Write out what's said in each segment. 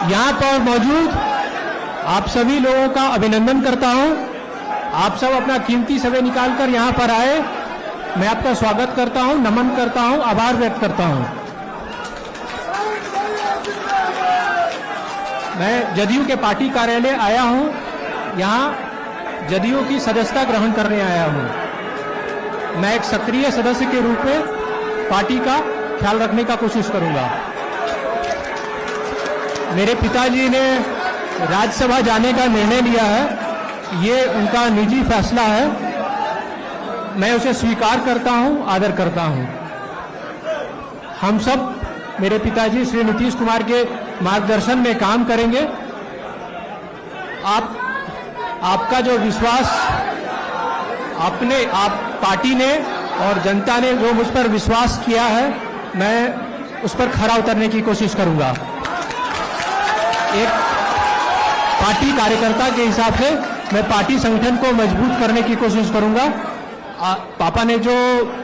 यहाँ पर मौजूद आप सभी लोगों का अभिनंदन करता हूँ। आप सब अपना कीमती समय निकालकर यहाँ पर आए। मैं आपका स्वागत करता हूँ, नमन करता हूँ, आभार व्यक्त करता हूँ। मैं जदयू के पार्टी कार्यालय आया हूँ। यहाँ जदयू की सदस्यता ग्रहण करने आया हूँ। मैं एक सक्रिय सदस्य के रूप में पार्टी का ख्याल रखने का कोशिश करूंगा। मेरे पिताजी ने राज्यसभा जाने का निर्णय लिया है, ये उनका निजी फैसला है। मैं उसे स्वीकार करता हूं, आदर करता हूं। हम सब मेरे पिताजी श्री नीतीश कुमार के मार्गदर्शन में काम करेंगे। आपका जो विश्वास आप पार्टी ने और जनता ने जो मुझ पर विश्वास किया है, मैं उस पर खरा उतरने की कोशिश करूंगा। एक पार्टी कार्यकर्ता के हिसाब से मैं पार्टी संगठन को मजबूत करने की कोशिश करूंगा। पापा ने जो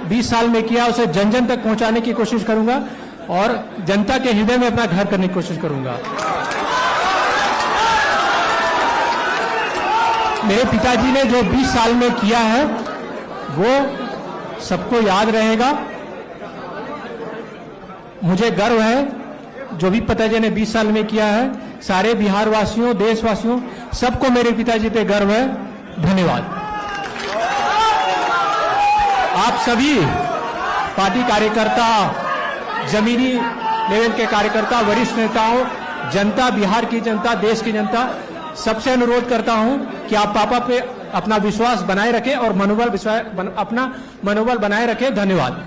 20 साल में किया उसे जन जन तक पहुंचाने की कोशिश करूंगा और जनता के हृदय में अपना घर करने की कोशिश करूंगा। मेरे पिताजी ने जो 20 साल में किया है वो सबको याद रहेगा। मुझे गर्व है जो भी पिताजी ने 20 साल में किया है। सारे बिहार वासियों, देशवासियों सबको मेरे पिताजी पे गर्व है। धन्यवाद। आप सभी पार्टी कार्यकर्ता, जमीनी लेवल के कार्यकर्ता, वरिष्ठ नेताओं, जनता, बिहार की जनता, देश की जनता, सबसे अनुरोध करता हूं कि आप पापा पे अपना विश्वास बनाए रखें और अपना मनोबल बनाए रखें। धन्यवाद।